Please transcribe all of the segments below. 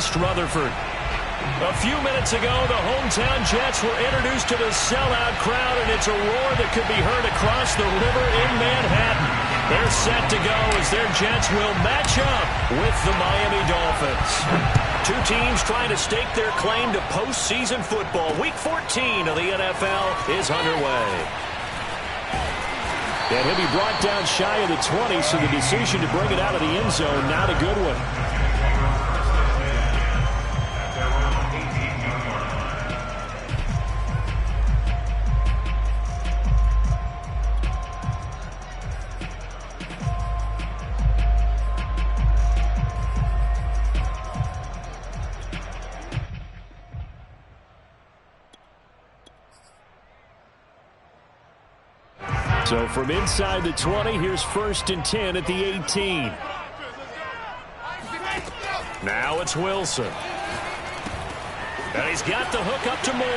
East Rutherford. A few minutes ago, the hometown Jets were introduced to the sellout crowd, and it's a roar that could be heard across the river in Manhattan. They're set to go as their Jets will match up with the Miami Dolphins. Two teams trying to stake their claim to postseason football. Week 14 of the NFL is underway. And he'll be brought down shy of the 20, so the decision to bring it out of the end zone, not a good one. So from inside the 20, here's 1st and 10 at the 18. Now it's Wilson. And he's got the hook up to Moore.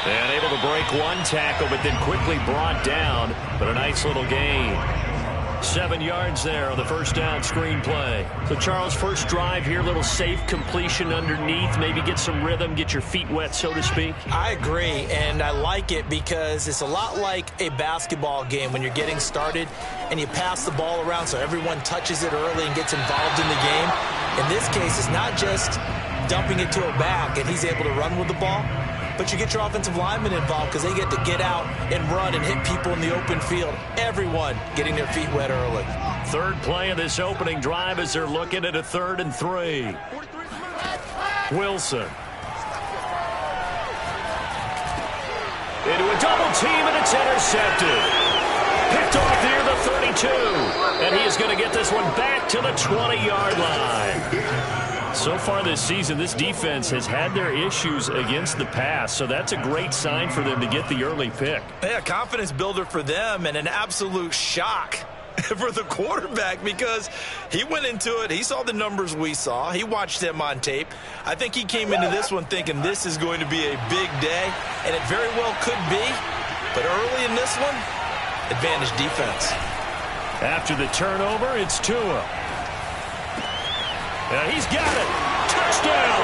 And able to break one tackle, but then quickly brought down. But a nice little gain. 7 yards there on the first down screen play. So, Charles, first drive here, little safe completion underneath. Maybe get some rhythm, get your feet wet, so to speak. I agree, and I like it because it's a lot like a basketball game when you're getting started and you pass the ball around so everyone touches it early and gets involved in the game. In this case, it's not just dumping it to a back and he's able to run with the ball, but you get your offensive linemen involved because they get to get out and run and hit people in the open field. Everyone getting their feet wet early. Third play of this opening drive as they're looking at a 3rd and 3. Wilson. Into a double team, and it's intercepted. Picked off near the 32. And he is going to get this one back to the 20-yard line. So far this season, this defense has had their issues against the pass, so that's a great sign for them to get the early pick. Yeah, confidence builder for them and an absolute shock for the quarterback because he went into it. He saw the numbers we saw. He watched them on tape. I think he came into this one thinking this is going to be a big day, and it very well could be. But early in this one, advantage defense. After the turnover, it's Tua. He's got it. Touchdown.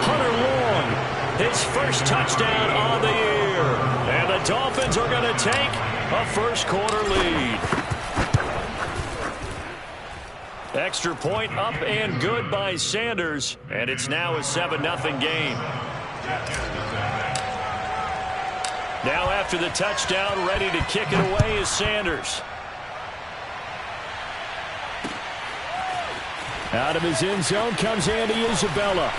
Hunter Long, his first touchdown on the year. And the Dolphins are going to take a first-quarter lead. Extra point up and good by Sanders. And it's now a 7-0 game. Now after the touchdown, ready to kick it away is Sanders. Out of his end zone comes Andy Isabella.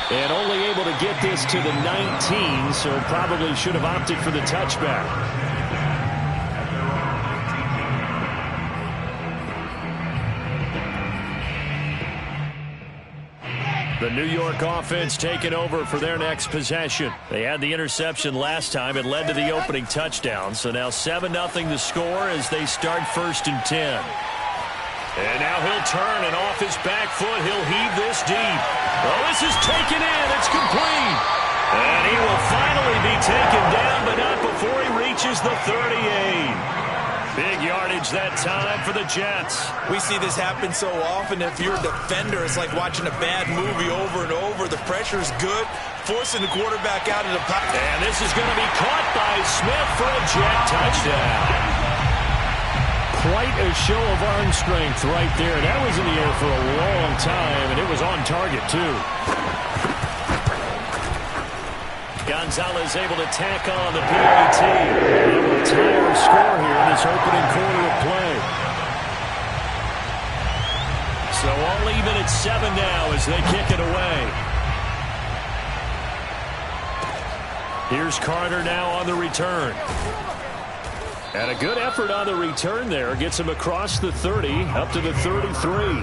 And only able to get this to the 19, so probably should have opted for the touchback. The New York offense taking over for their next possession. They had the interception last time. It led to the opening touchdown. So now 7-0 the score as they start 1st and 10. And now he'll turn, and off his back foot, he'll heave this deep. Oh, this is taken in. It's complete. And he will finally be taken down, but not before he reaches the 38. Big yardage that time for the Jets. We see this happen so often. If you're a defender, it's like watching a bad movie over and over. The pressure is good, forcing the quarterback out of the pocket. And this is going to be caught by Smith for a Jet touchdown. Quite a show of arm strength right there. That was in the air for a long time, and it was on target, too. Gonzalez able to tack on the PAT. And will tie our score here in this opening quarter of play. So all even at 7 now as they kick it away. Here's Carter now on the return. And a good effort on the return there. Gets him across the 30, up to the 33.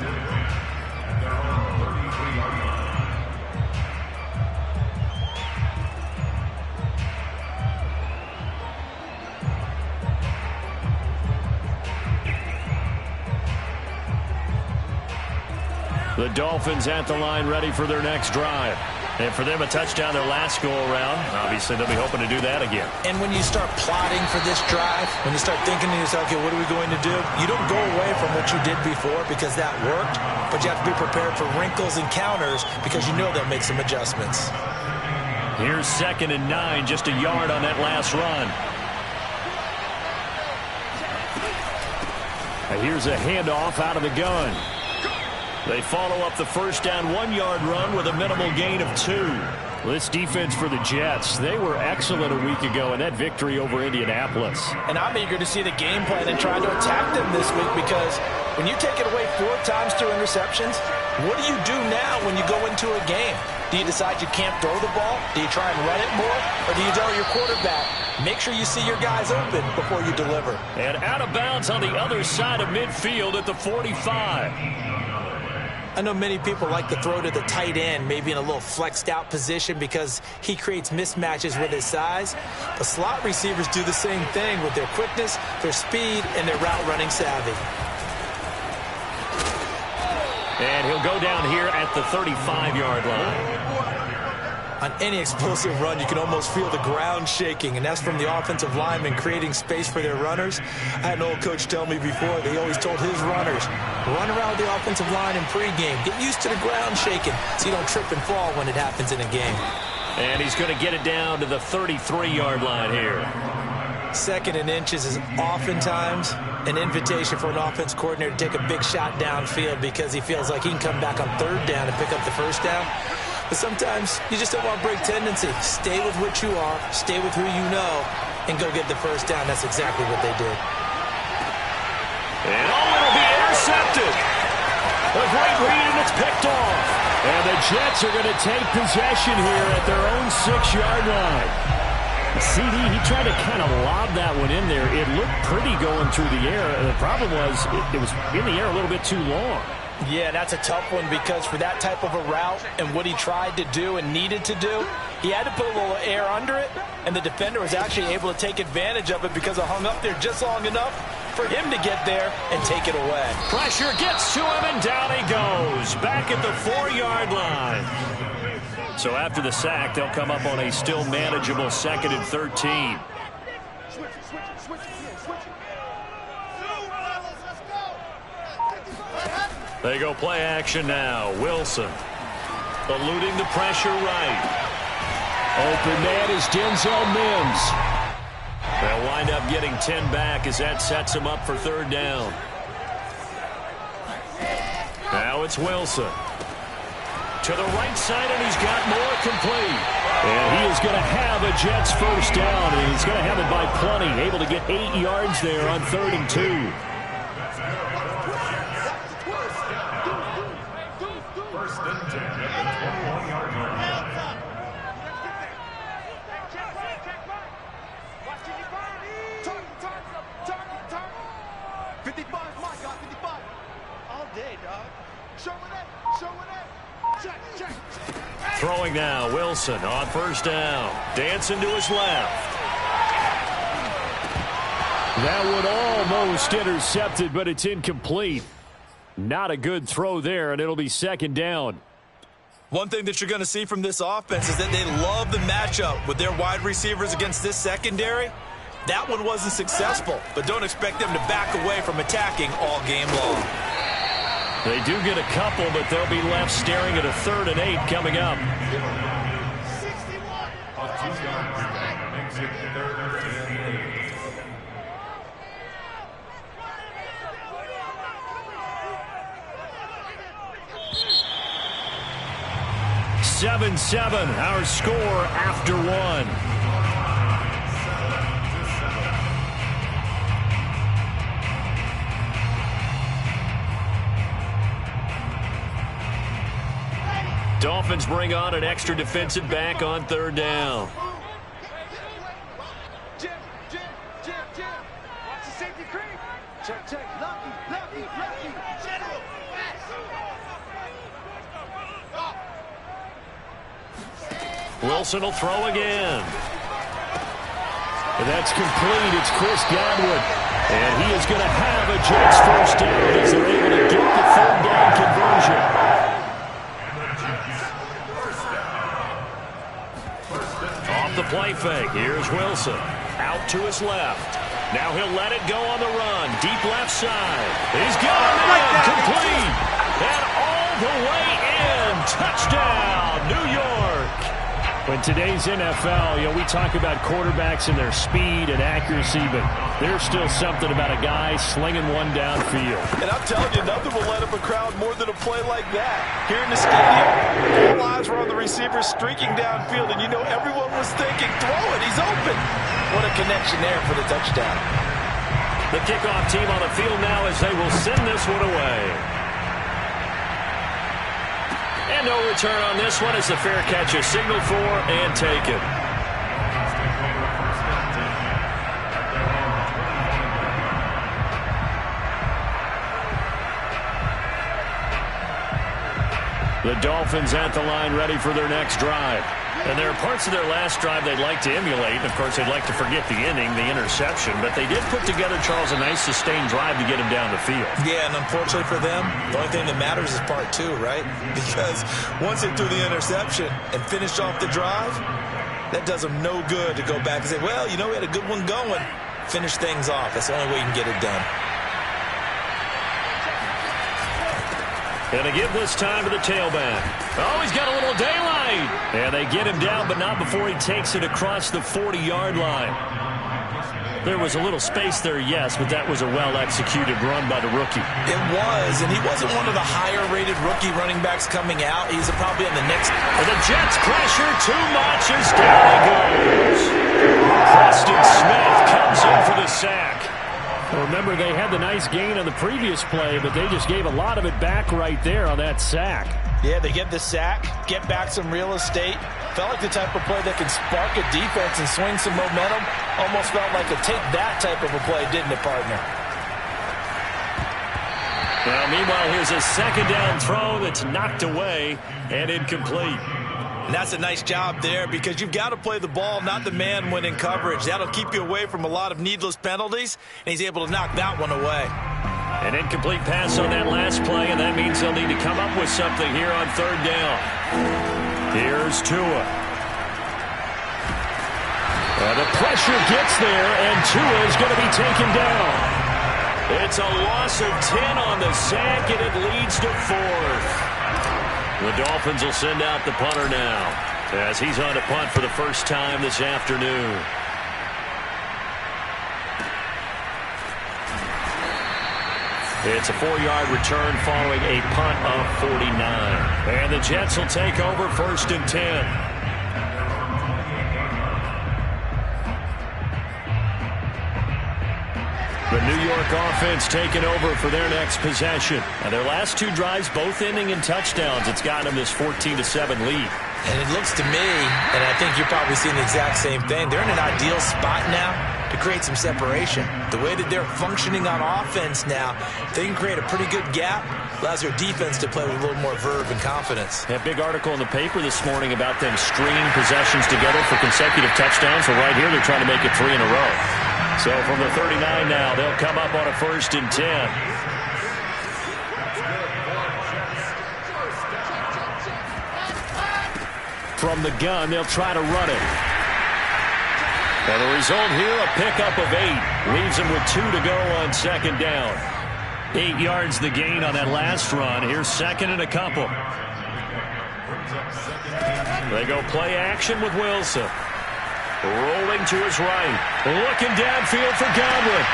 The Dolphins at the line ready for their next drive. And for them, a touchdown their last go-around. Obviously, they'll be hoping to do that again. And when you start plotting for this drive, when you start thinking to yourself, okay, what are we going to do? You don't go away from what you did before because that worked, but you have to be prepared for wrinkles and counters because you know they'll make some adjustments. Here's 2nd and 9, just a yard on that last run. And here's a handoff out of the gun. They follow up the first down 1-yard run with a minimal gain of 2. This defense for the Jets, they were excellent a week ago in that victory over Indianapolis. And I'm eager to see the game plan and try to attack them this week because when you take it away 4 times through interceptions, what do you do now when you go into a game? Do you decide you can't throw the ball? Do you try and run it more? Or do you tell your quarterback, make sure you see your guys open before you deliver? And out of bounds on the other side of midfield at the 45. I know many people like to throw to the tight end, maybe in a little flexed out position because he creates mismatches with his size. But slot receivers do the same thing with their quickness, their speed, and their route running savvy. And he'll go down here at the 35-yard line. On any explosive run, you can almost feel the ground shaking, and that's from the offensive linemen creating space for their runners. I had an old coach tell me before, they always told his runners, run around the offensive line in pregame. Get used to the ground shaking so you don't trip and fall when it happens in a game. And he's going to get it down to the 33-yard line here. 2nd and inches is oftentimes an invitation for an offense coordinator to take a big shot downfield because he feels like he can come back on 3rd down and pick up the 1st down. But sometimes you just don't want to break tendency. Stay with what you are, stay with who you know, and go get the 1st down. That's exactly what they did. And it'll be intercepted. A great read, and it's picked off. And the Jets are going to take possession here at their own 6-yard line. CD, he tried to kind of lob that one in there. It looked pretty going through the air. The problem was it was in the air a little bit too long. Yeah, that's a tough one because for that type of a route and what he tried to do and needed to do, he had to put a little air under it, and the defender was actually able to take advantage of it because it hung up there just long enough for him to get there and take it away. Pressure gets to him, and down he goes. Back at the 4-yard line. So after the sack, they'll come up on a still manageable 2nd and 13. They go play action now. Wilson eluding the pressure right. Open man is Denzel Mims. They'll wind up getting 10 back as that sets them up for 3rd down. Now it's Wilson. To the right side, and he's got more complete. And he is going to have a Jets 1st down, and he's going to have it by plenty. Able to get 8 yards there on 3rd and 2. Throwing now, Wilson on 1st down. Dancing to his left. That one almost intercepted, but it's incomplete. Not a good throw there, and it'll be 2nd down. One thing that you're going to see from this offense is that they love the matchup with their wide receivers against this secondary. That one wasn't successful, but don't expect them to back away from attacking all game long. They do get a couple, but they'll be left staring at a 3rd and 8 coming up. Seven, our score after 1. Dolphins bring on an extra defensive back on 3rd down. Jim. Watch the safety creep. Check. Lucky. General. Wilson will throw again. And that's complete. It's Chris Godwin. And he is going to have a Jets 1st down as they're able to get the 3rd down conversion. play fake. Here's Wilson. Out to his left. Now he'll let it go on the run. Deep left side. He's got it in. Complete. And all the way in. Touchdown, New York. In today's NFL, we talk about quarterbacks and their speed and accuracy, but there's still something about a guy slinging one downfield. And I'm telling you, nothing will let up a crowd more than a play like that. Here in the stadium, all eyes were on the receiver streaking downfield, and everyone was thinking, throw it, he's open. What a connection there for the touchdown. The kickoff team on the field now as they will send this one away. And no return on this one as the fair catch is signaled for and taken. The Dolphins at the line ready for their next drive. And there are parts of their last drive they'd like to emulate. And of course, they'd like to forget the inning, the interception. But they did put together, Charles, a nice sustained drive to get him down the field. Yeah, and unfortunately for them, the only thing that matters is part two, right? Because once they threw the interception and finished off the drive, that does them no good to go back and say, well, we had a good one going. Finish things off. That's the only way you can get it done. And they give this time to the tailback. Oh, he's got a little daylight. And they get him down, but not before he takes it across the 40-yard line. There was a little space there, yes, but that was a well-executed run by the rookie. It was, and he wasn't one of the higher-rated rookie running backs coming out. He's probably on the next. And the Jets pressure too much as down he goes. Preston Smith comes in for the sack. Well, remember, they had the nice gain on the previous play, but they just gave a lot of it back right there on that sack. Yeah, they get the sack, get back some real estate. Felt like the type of play that can spark a defense and swing some momentum. Almost felt like a take that type of a play, didn't it, partner? Well, meanwhile, here's a second down throw that's knocked away and incomplete. And that's a nice job there because you've got to play the ball, not the man when in coverage. That'll keep you away from a lot of needless penalties, and he's able to knock that one away. An incomplete pass on that last play, and that means they'll need to come up with something here on third down. Here's Tua. And the pressure gets there, and Tua is going to be taken down. It's a loss of 10 on the sack, and it leads to fourth. The Dolphins will send out the punter now as he's on to punt for the first time this afternoon. It's a 4-yard return following a punt of 49. And the Jets will take over first and 10. The New York offense taking over for their next possession. And their last two drives, both ending in touchdowns. It's gotten them this 14-7 lead. And it looks to me, and I think you're probably seeing the exact same thing, they're in an ideal spot now to create some separation. The way that they're functioning on offense now, they can create a pretty good gap. Allows their defense to play with a little more verve and confidence. A big article in the paper this morning about them stringing possessions together for consecutive touchdowns. So right here, they're trying to make it 3 in a row. So from the 39 now, they'll come up on a first and 10. From the gun, they'll try to run it. And the result here, a pickup of 8. Leaves them with 2 to go on second down. 8 yards the gain on that last run. Here's second and a couple. They go play action with Wilson. Rolling to his right. Looking downfield for Godwin.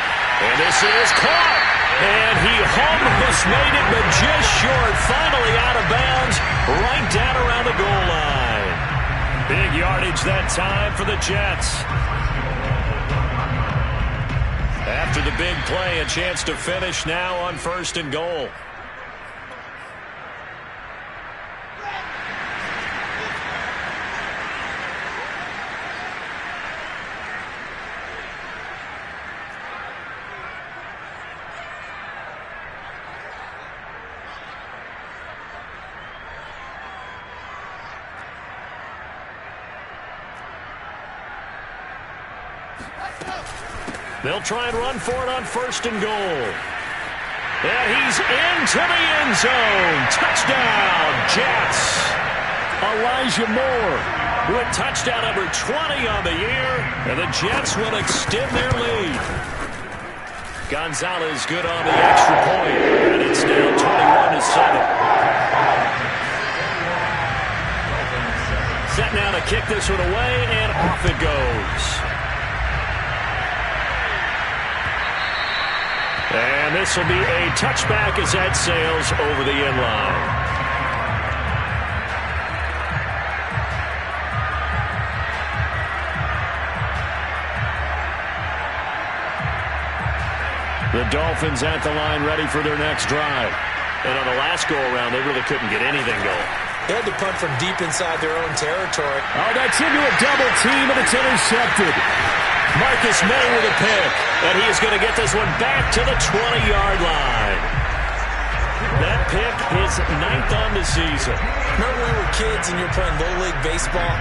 And this is caught. And he almost made it, but just short. Finally out of bounds. Right down around the goal line. Big yardage that time for the Jets. After the big play, a chance to finish now on first and goal. They'll try and run for it on first and goal. And he's into the end zone. Touchdown, Jets. Elijah Moore with touchdown number 20 on the year, and the Jets will extend their lead. Gonzalez good on the extra point, and it's now 21-7. Set now to kick this one away, and off it goes. And this will be a touchback as that sails over the end line. The Dolphins at the line ready for their next drive. And on the last go-around, they really couldn't get anything going. They had to punt from deep inside their own territory. Oh, that's into a double team, and it's intercepted. Marcus May with a pick, and he is going to get this one back to the 20-yard line. That pick is 9th on the season. Remember we were kids and you were playing Little League baseball,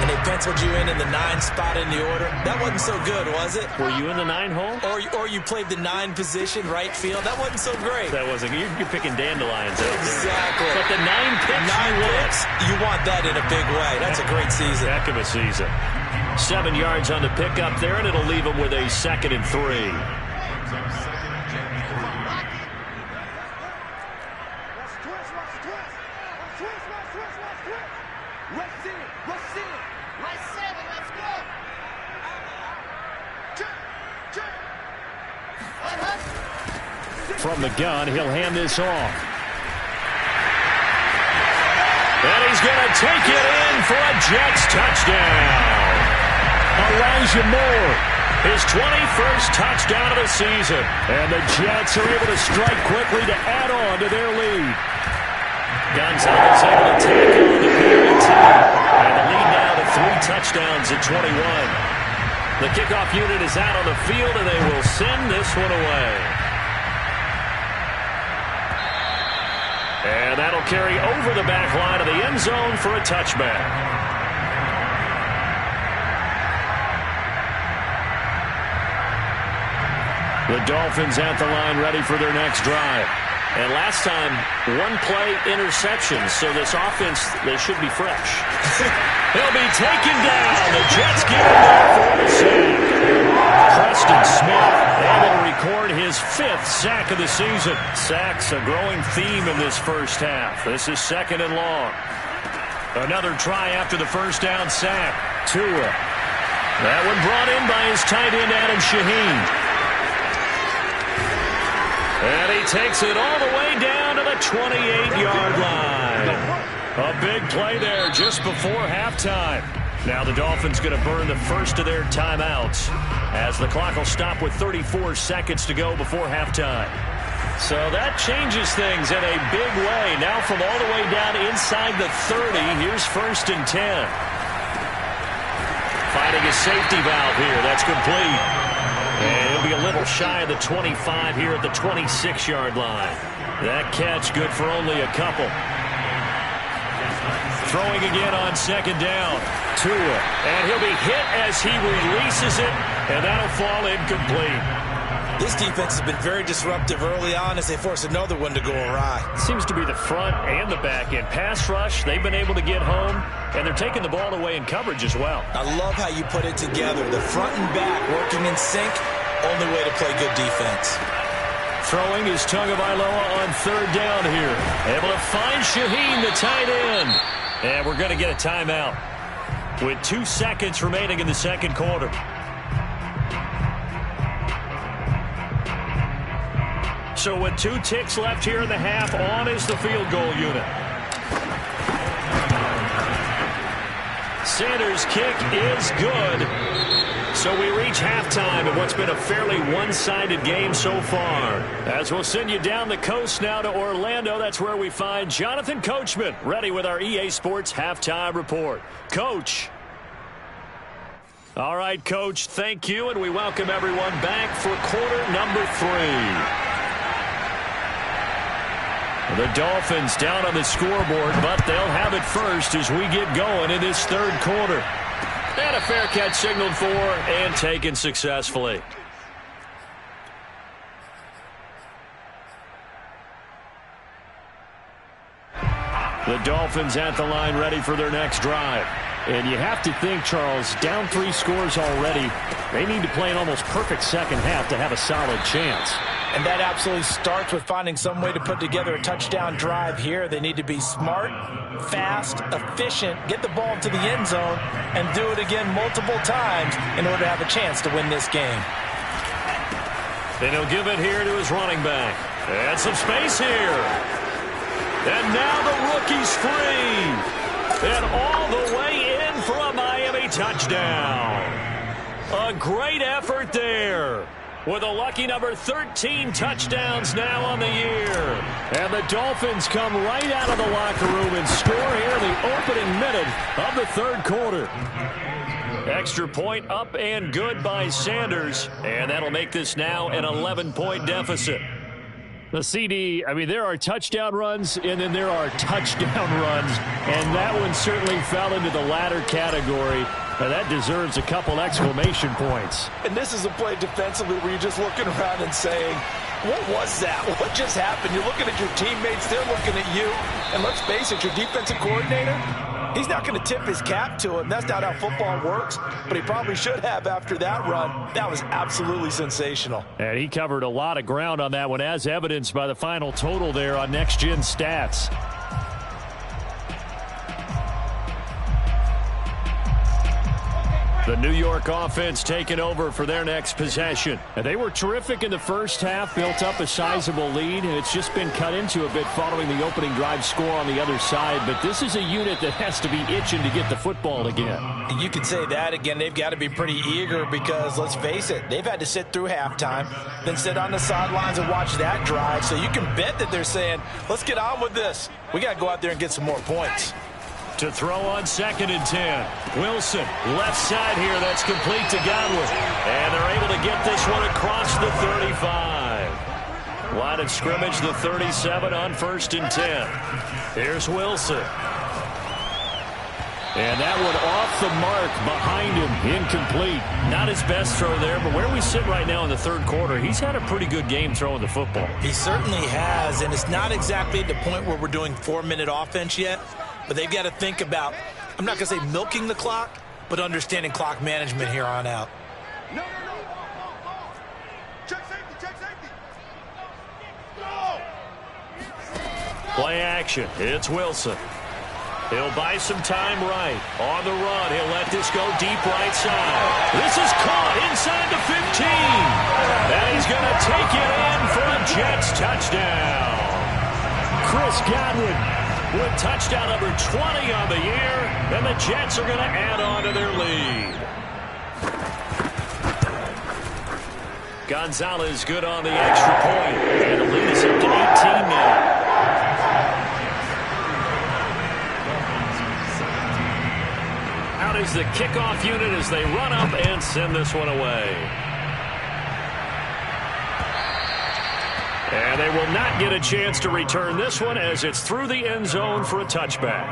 and they penciled you in the 9 spot in the order? That wasn't so good, was it? Were you in the 9 hole? Or you played the 9 position, right field? That wasn't so great. That wasn't. You're picking dandelions out there. Exactly. But the 9 picks, 9 picks, you want that in a big way. That's a great season. Heck of a season. 7 yards on the pickup there, and it'll leave them with a 2nd and 3. From the gun, he'll hand this off. And he's going to take it in for a Jets touchdown. Elijah Moore, his 21st touchdown of the season. And the Jets are able to strike quickly to add on to their lead. Gonzalez able to tackle the PAT. And the lead now to 3 touchdowns at 21. The kickoff unit is out on the field, and they will send this one away. And that'll carry over the back line of the end zone for a touchback. The Dolphins at the line ready for their next drive. And last time, 1-play interception, so this offense, they should be fresh. He'll be taken down. The Jets get him there for the sack. Preston Smith able to record his 5th sack of the season. Sacks a growing theme in this first half. This is 2nd and long. Another try after the first down sack. Tua. That one brought in by his tight end, Adam Shaheen. And he takes it all the way down to the 28-yard line. A big play there just before halftime. Now the Dolphins going to burn the first of their timeouts as the clock will stop with 34 seconds to go before halftime. So that changes things in a big way. Now from all the way down inside the 30, here's 1st and 10. Finding a safety valve here. That's complete. And he'll be a little shy of the 25 here at the 26-yard line. That catch good for only a couple. Throwing again on 2nd down. Tua. And he'll be hit as he releases it, and that'll fall incomplete. This defense has been very disruptive early on as they force another one to go awry. Seems to be the front and the back end. Pass rush, they've been able to get home, and they're taking the ball away in coverage as well. I love how you put it together. The front and back working in sync, only way to play good defense. Throwing is Tagovailoa on 3rd down here. Able to find Shaheen, the tight end. And we're going to get a timeout with 2 seconds remaining in the 2nd quarter. So with 2 ticks left here in the half, on is the field goal unit. Sanders' kick is good. So we reach halftime in what's been a fairly one-sided game so far. As we'll send you down the coast now to Orlando, that's where we find Jonathan Coachman, ready with our EA Sports Halftime Report. Coach. All right, Coach, thank you, and we welcome everyone back for quarter number 3. The Dolphins down on the scoreboard, but they'll have it first as we get going in this 3rd quarter. And a fair catch signaled for and taken successfully. The Dolphins at the line ready for their next drive. And you have to think, Charles, down 3 scores already. They need to play an almost perfect second half to have a solid chance. And that absolutely starts with finding some way to put together a touchdown drive here. They need to be smart, fast, efficient, get the ball to the end zone, and do it again multiple times in order to have a chance to win this game. And he'll give it here to his running back. And some space here. And now the rookie's free. And all the way in for a Miami touchdown. A great effort there. With a lucky number 13 touchdowns now on the year. And the Dolphins come right out of the locker room and score here in the opening minute of the third quarter. Extra point up and good by Sanders. And that'll make this now an 11-point deficit. The CD, I mean, there are touchdown runs, and then there are touchdown runs. And that one certainly fell into the latter category. And that deserves a couple exclamation points. And this is a play defensively where you're just looking around and saying, what was that? What just happened? You're looking at your teammates. They're looking at you. And let's face it, your defensive coordinator, he's not going to tip his cap to him. That's not how football works. But he probably should have after that run. That was absolutely sensational. And he covered a lot of ground on that one, as evidenced by the final total there on Next Gen Stats. The New York offense taking over for their next possession. And they were terrific in the first half, built up a sizable lead, and it's just been cut into a bit following the opening drive score on the other side. But this is a unit that has to be itching to get the football again. You can say that again. They've got to be pretty eager because, let's face it, they've had to sit through halftime, then sit on the sidelines and watch that drive. So you can bet that they're saying, let's get on with this. We got to go out there and get some more points. To throw on 2nd and 10. Wilson, left side here. That's complete to Godwin. And they're able to get this one across the 35. Line of scrimmage, the 37 on 1st and 10. Here's Wilson. And that one off the mark behind him, incomplete. Not his best throw there, but where we sit right now in the third quarter, he's had a pretty good game throwing the football. He certainly has, and it's not exactly at the point where we're doing 4-minute offense yet. But they've got to think about, I'm not going to say milking the clock, but understanding clock management here on out. No. Check safety. Go! Play action. It's Wilson. He'll buy some time right. On the run, he'll let this go deep right side. This is caught inside the 15. And he's going to take it in for a Jets touchdown. Chris Godwin with touchdown number 20 on the year, and the Jets are going to add on to their lead. Gonzalez good on the extra point, and the lead is up to 18 now. Out is the kickoff unit as they run up and send this one away. And they will not get a chance to return this one as it's through the end zone for a touchback.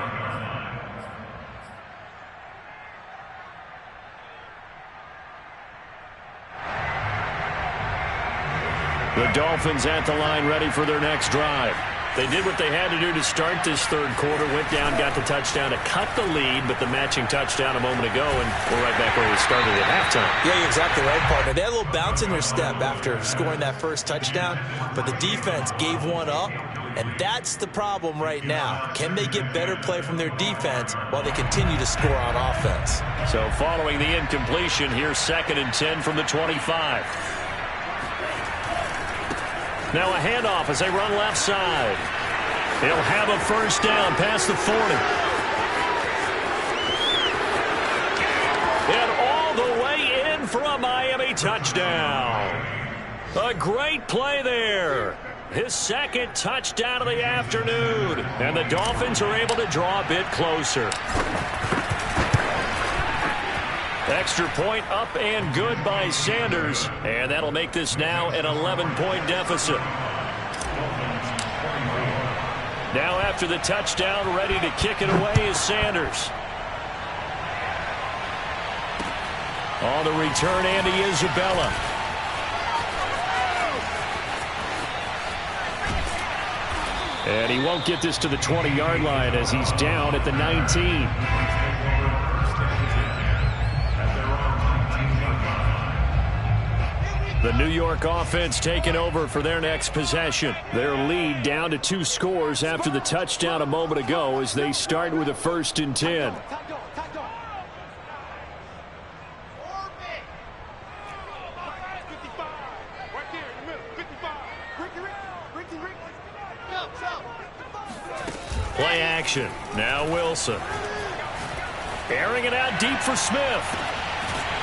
The Dolphins at the line ready for their next drive. They did what they had to do to start this third quarter, went down, got the touchdown to cut the lead, but the matching touchdown a moment ago, and we're right back where we started at halftime. Yeah, you're exactly right, partner. They had a little bounce in their step after scoring that first touchdown, but the defense gave one up, and that's the problem right now. Can they get better play from their defense while they continue to score on offense? So following the incompletion, here's 2nd and 10 from the 25. Now a handoff as they run left side. He'll have a first down past the 40. And all the way in for a Miami touchdown. A great play there. His 2nd touchdown of the afternoon. And the Dolphins are able to draw a bit closer. Extra point up and good by Sanders. And that'll make this now an 11-point deficit. Now after the touchdown, ready to kick it away is Sanders. On the return, Andy Isabella. And he won't get this to the 20-yard line as he's down at the 19. The New York offense taking over for their next possession. Their lead down to 2 scores after the touchdown a moment ago as they start with a 1st and 10. Play action. Now Wilson. Airing it out deep for Smith.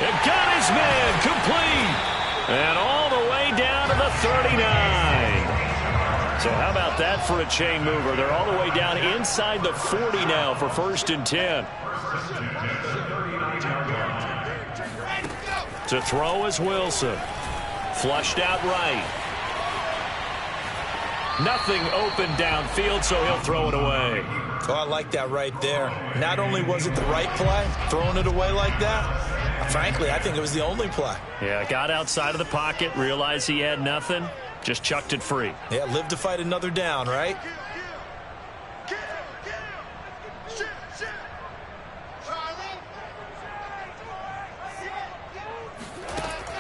It got his man complete. And all the way down to the 39. So how about that for a chain mover? They're all the way down inside the 40 now for 1st and 10. To throw is Wilson. Flushed out right. Nothing open downfield, so he'll throw it away. Oh, I like that right there. Not only was it the right play, throwing it away like that, frankly, I think it was the only play. Yeah, got outside of the pocket, realized he had nothing, just chucked it free. Yeah, live to fight another down, right?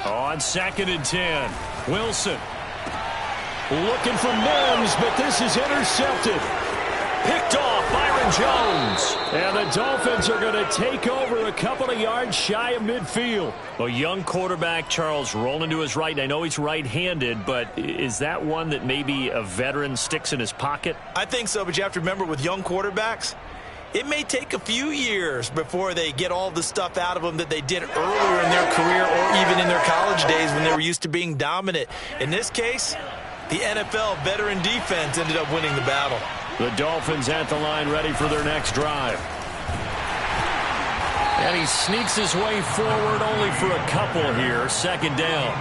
On 2nd and 10, Wilson. Looking for Mims, but this is intercepted. Picked off Byron Jones. And the Dolphins are going to take over a couple of yards shy of midfield. A young quarterback, Charles, rolling to his right. And I know he's right-handed, but is that one that maybe a veteran sticks in his pocket? I think so, but you have to remember with young quarterbacks, it may take a few years before they get all the stuff out of them that they did earlier in their career or even in their college days when they were used to being dominant. In this case, the NFL veteran defense ended up winning the battle. The Dolphins at the line ready for their next drive. And he sneaks his way forward only for a couple here. 2nd down.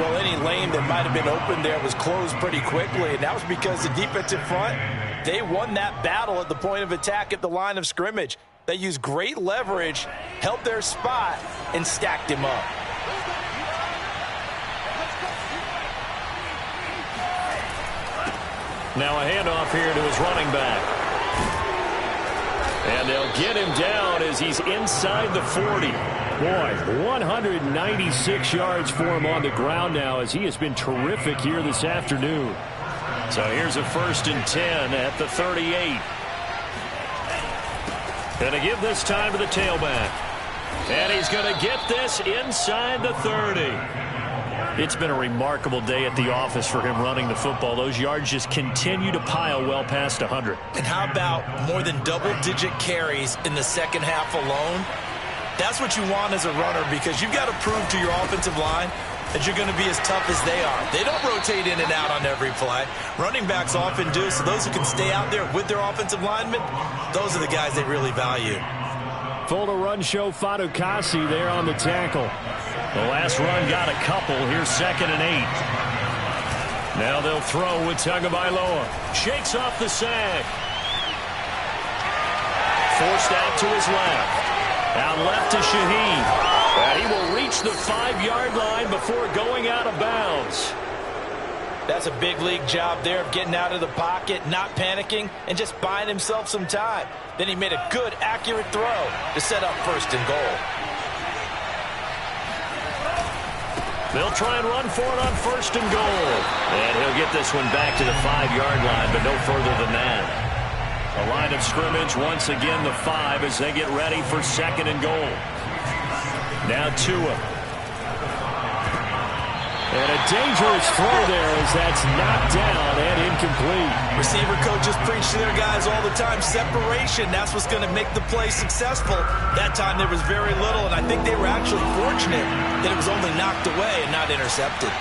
Well, any lane that might have been open there was closed pretty quickly, and that was because the defensive front, they won that battle at the point of attack at the line of scrimmage. They used great leverage, held their spot, and stacked him up. Now a handoff here to his running back. And they'll get him down as he's inside the 40. Boy, 196 yards for him on the ground now as he has been terrific here this afternoon. So here's a 1st and 10 at the 38. Going to give this time to the tailback. And he's going to get this inside the 30. It's been a remarkable day at the office for him running the football. Those yards just continue to pile well past 100. And how about more than double-digit carries in the second half alone? That's what you want as a runner because you've got to prove to your offensive line that you're going to be as tough as they are. They don't rotate in and out on every play. Running backs often do, so those who can stay out there with their offensive linemen, those are the guys they really value. Full to run show Fadukasi there on the tackle. The last run got a couple. Here's 2nd and 8. Now they'll throw with Tagovailoa. Shakes off the sack. Forced out to his left. Out left to Shaheen. And he will reach the 5-yard line before going out of bounds. That's a big league job there of getting out of the pocket, not panicking, and just buying himself some time. Then he made a good, accurate throw to set up 1st and goal. They'll try and run for it on 1st and goal. And he'll get this one back to the 5-yard line, but no further than that. A line of scrimmage, once again the 5 as they get ready for 2nd and goal. Now Tua. And a dangerous throw there as that's knocked down and incomplete. Receiver coaches preach to their guys all the time. Separation, that's what's going to make the play successful. That time there was very little, and I think they were actually fortunate that it was only knocked away and not intercepted.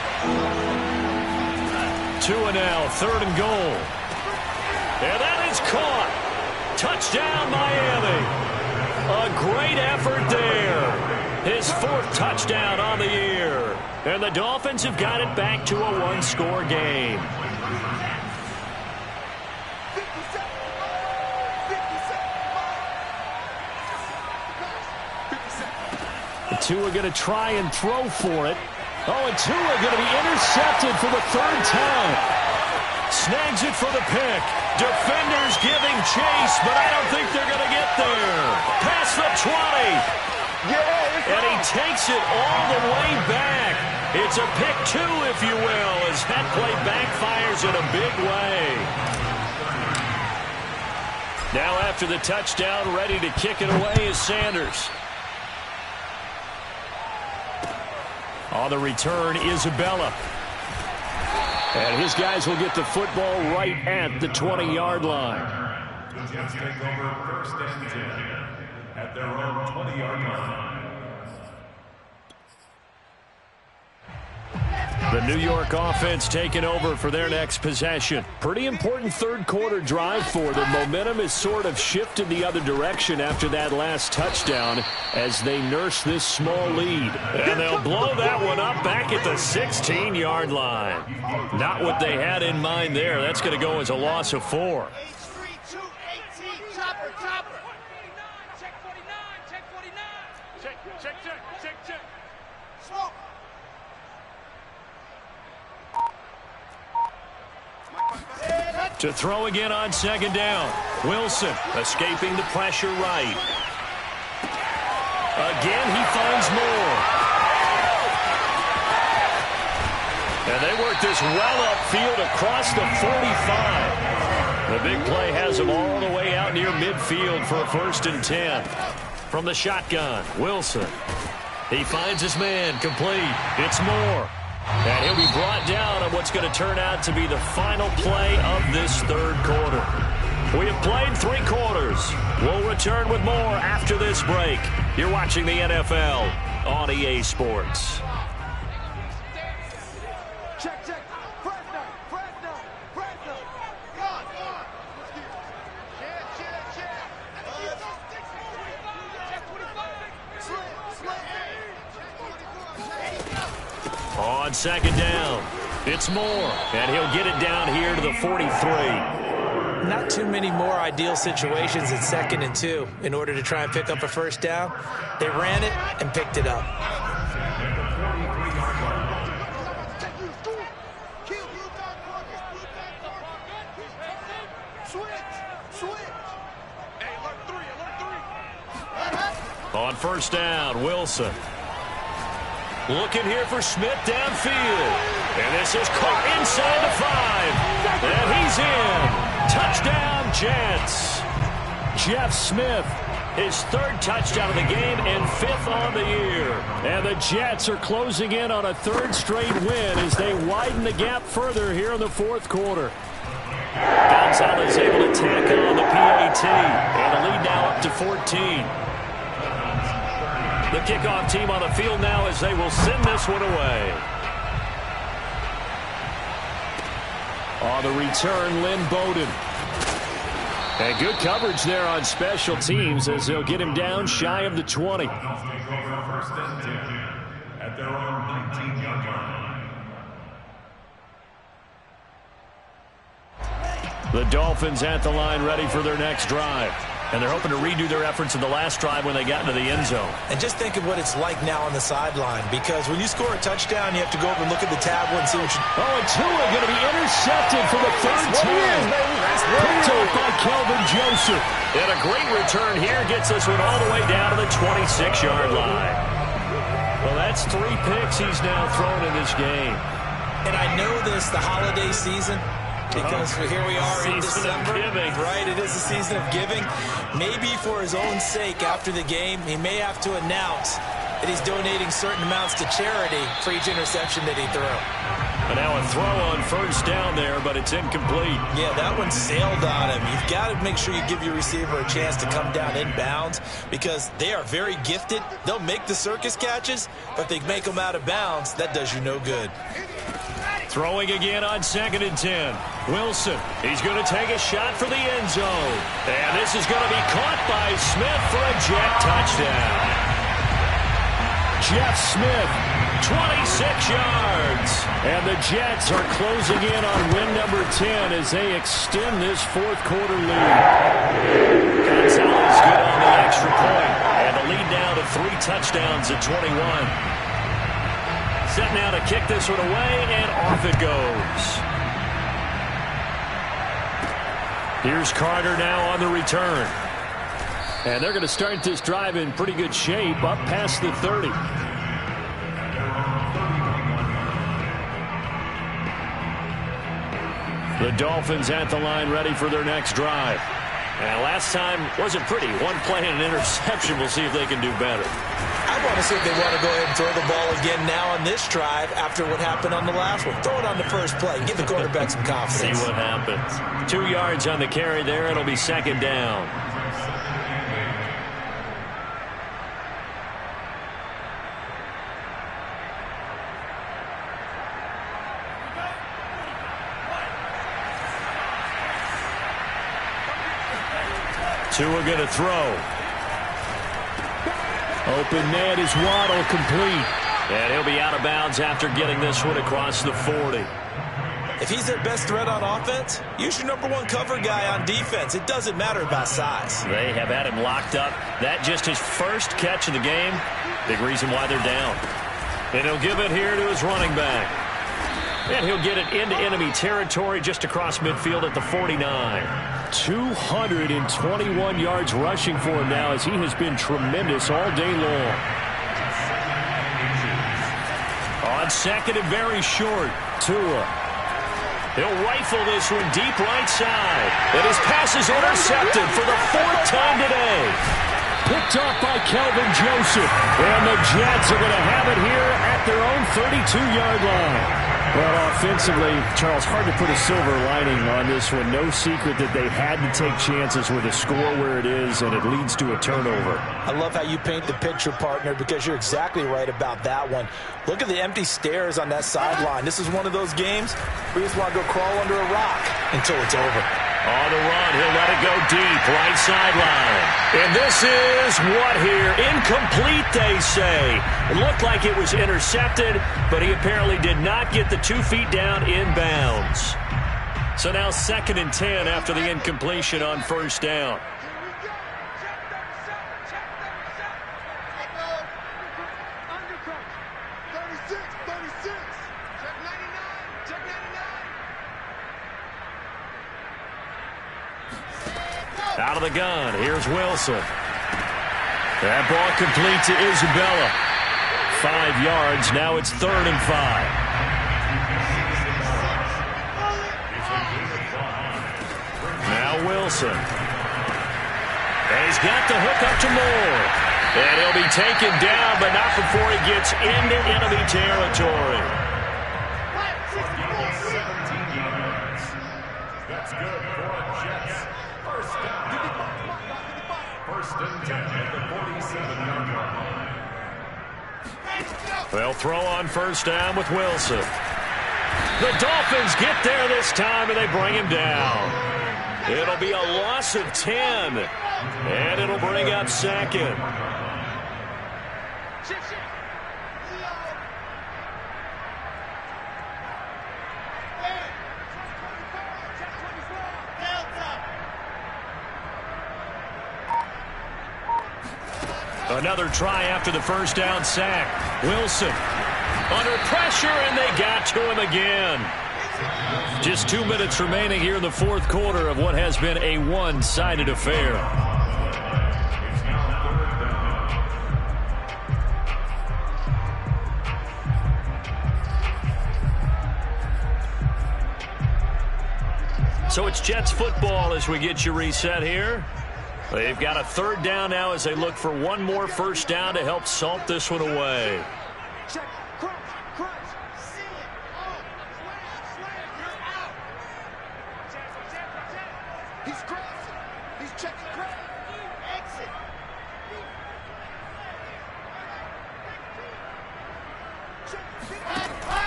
Tua now, 3rd and goal. And that is caught. Touchdown, Miami. A great effort there. His 4th touchdown on the year. And the Dolphins have got it back to a 1-score game. Tua going to try and throw for it. Oh, and Tua going to be intercepted for the 3rd time. Snags it for the pick. Defenders giving chase, but I don't think they're going to get there. Past the 20. And he takes it all the way back. It's a pick two, if you will, as that play backfires in a big way. Now after the touchdown, ready to kick it away is Sanders. On the return, Isabella. And his guys will get the football right at the 20-yard line. The Jets take over first and 10 at their own 20-yard line. The New York offense taking over for their next possession. Pretty important third-quarter drive for them. Momentum has sort of shifted the other direction after that last touchdown as they nurse this small lead. And they'll blow that one up back at the 16-yard line. Not what they had in mind there. That's going to go as a loss of 4. To throw again on second down. Wilson escaping the pressure right. Again, he finds more. And they work this well upfield across the 45. The big play has them all the way out near midfield for a 1st and 10. From the shotgun, Wilson. He finds his man, complete. It's Moore. And he'll be brought down on what's going to turn out to be the final play of this third quarter. We have played 3 quarters. We'll return with more after this break. You're watching the NFL on EA Sports. Check, check. Fresno. On second down, it's Moore, and he'll get it down here to the 43. Not too many more ideal situations at 2nd and 2 in order to try and pick up a first down. They ran it and picked it up. On first down, Wilson. Looking here for Smith downfield. And this is caught inside the 5. And he's in. Touchdown, Jets. Jeff Smith, his 3rd touchdown of the game and 5th on the year. And the Jets are closing in on a 3rd straight win as they widen the gap further here in the 4th quarter. Gonzalez able to tack on the PAT. And the lead now up to 14. The kickoff team on the field now as they will send this one away. On the return, Lynn Bowden. And good coverage there on special teams as they'll get him down shy of the 20. Take over first and 10 at their own 19-yard line. The Dolphins at the line ready for their next drive. And they're hoping to redo their efforts in the last drive when they got into the end zone. And just think of what it's like now on the sideline, because when you score a touchdown, you have to go over and look at the tablet and see what you... Oh, and Tua going to be intercepted for the 3rd time. Picked off by Kelvin Joseph. And a great return here gets this one all the way down to the 26-yard line. Well, that's 3 picks he's now thrown in this game. And I know this, the holiday season, because here we are in December, right? It is a season of giving. Maybe for his own sake after the game, he may have to announce that he's donating certain amounts to charity for each interception that he threw. And now a throw on first down there, but it's incomplete. Yeah, that one sailed on him. You've got to make sure you give your receiver a chance to come down inbounds because they are very gifted. They'll make the circus catches, but if they make them out of bounds, that does you no good. Throwing again on 2nd and 10. Wilson, he's going to take a shot for the end zone. And this is going to be caught by Smith for a Jet touchdown. Jeff Smith, 26 yards. And the Jets are closing in on win number 10 as they extend this 4th quarter lead. Gonzalez good on the extra point. And the lead now to 3 touchdowns at 21. Set now to kick this one away, and off it goes. Here's Carter now on the return. And they're going to start this drive in pretty good shape, up past the 30. The Dolphins at the line ready for their next drive. And last time wasn't pretty. One play and an interception. We'll see if they can do better. I want to see if they want to go ahead and throw the ball again now on this drive after what happened on the last one. Throw it on the first play and give the quarterback some confidence. See what happens. 2 yards on the carry there. It'll be second down. Tua going to throw. Open man is Waddle, complete. And he'll be out of bounds after getting this one across the 40. If he's their best threat on offense, use your #1 cover guy on defense. It doesn't matter about size. They have had him locked up. That just his first catch of the game. Big reason why they're down. And he'll give it here to his running back. And he'll get it into enemy territory just across midfield at the 49. 221 yards rushing for him now as he has been tremendous all day long. On second and very short, Tua. He'll rifle this one deep right side. And his pass is intercepted for the 4th time today. Picked off by Kelvin Joseph. And the Jets are going to have it here at their own 32-yard line. Well, offensively, Charles, hard to put a silver lining on this one. No secret that they had to take chances with a score where it is, and it leads to a turnover. I love how you paint the picture, partner, because you're exactly right about that one. Look at the empty stairs on that sideline. This is one of those games where you just want to go crawl under a rock until it's over. On the run, he'll let it go deep, right sideline. And this is what here? Incomplete, they say. It looked like it was intercepted, but he apparently did not get the 2 feet down in bounds. So now 2nd and 10 after the incompletion on first down. Out of the gun, here's Wilson. That ball complete to Isabella. 5 yards, now it's 3rd and 5. Now Wilson. And he's got the hook up to Moore. And he'll be taken down, but not before he gets into enemy territory. That's good for Jets. First down. First and 10 at the 47-yard line. They'll throw on first down with Wilson. The Dolphins get there this time, and they bring him down. It'll be a loss of 10, and it'll bring up second. Another try after the first down sack. Wilson under pressure, and they got to him again. Just 2 minutes remaining here in the 4th quarter of what has been a one-sided affair. So it's Jets football as we get you reset here. They've got a 3rd down now as they look for one more first down to help salt this one away. Check, crunch, crunch. See it. He's crossing. He's checking crunch. Exit.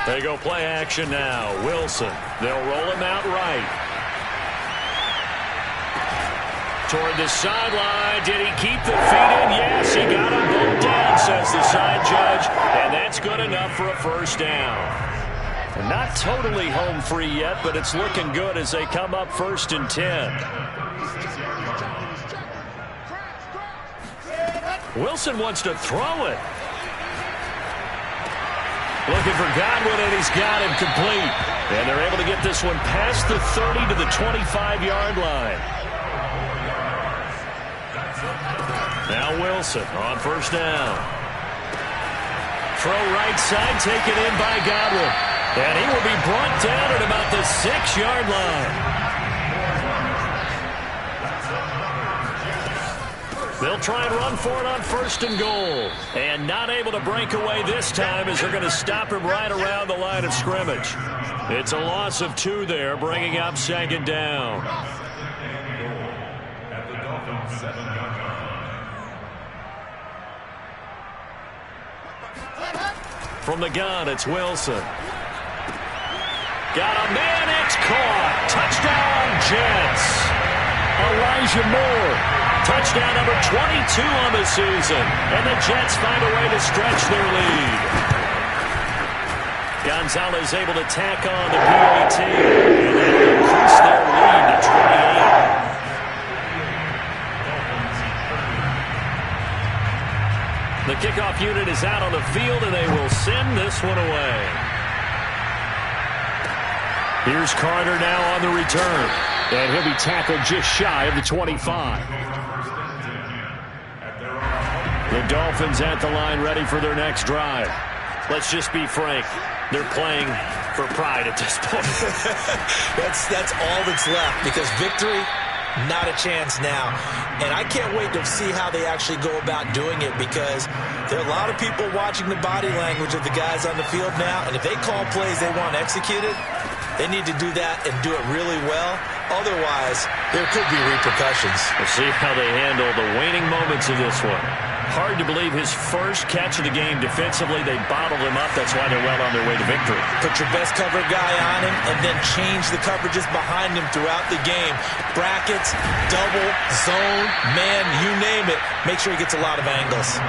They go play action now. Wilson. They'll roll him out right. Toward the sideline. Did he keep the feet in? Yes, he got them both down, says the side judge. And that's good enough for a first down. Not totally home free yet, but it's looking good as they come up 1st and 10. Wilson wants to throw it. Looking for Godwin, and he's got him complete. And they're able to get this one past the 30 to the 25-yard line. Now Wilson on first down. Throw right side, taken in by Godwin. And he will be brought down at about the 6-yard line. They'll try and run for it on first and goal. And not able to break away this time as they're going to stop him right around the line of scrimmage. It's a loss of 2 there, bringing up second down. At the Dolphins' 7-yard line. From the gun, it's Wilson. Got a man, it's caught. Touchdown, Jets. Elijah Moore. Touchdown number 22 on the season. And the Jets find a way to stretch their lead. Gonzalez able to tack on the PAT. And they increase their lead to 28. The kickoff unit is out on the field, and they will send this one away. Here's Carter now on the return. And he'll be tackled just shy of the 25. The Dolphins at the line, ready for their next drive. Let's just be frank. They're playing for pride at this point. That's all that's left, because victory, not a chance now. And I can't wait to see how they actually go about doing it, because there are a lot of people watching the body language of the guys on the field now, and if they call plays they want executed, they need to do that and do it really well. Otherwise, there could be repercussions. We'll see how they handle the waning moments of this one. Hard to believe his first catch of the game defensively. They bottled him up. That's why they're well on their way to victory. Put your best cover guy on him and then change the coverages behind him throughout the game. Brackets, double, zone, man, you name it. Make sure he gets a lot of angles.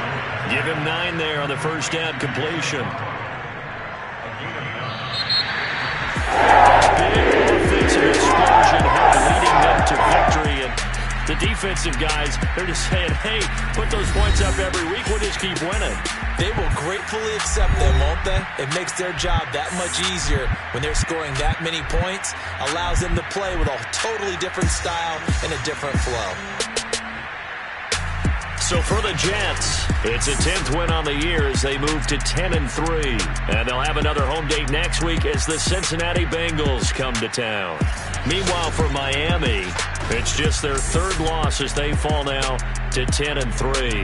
Give him 9 there on the first down completion. Big offensive explosion leading them to victory. And the defensive guys, they're just saying, hey, put those points up every week. We'll just keep winning. They will gratefully accept them, won't they? It makes their job that much easier when they're scoring that many points. Allows them to play with a totally different style and a different flow. So for the Jets, it's a 10th win on the year as they move to 10-3. And they'll have another home date next week as the Cincinnati Bengals come to town. Meanwhile, for Miami, it's just their 3rd loss as they fall now to 10-3.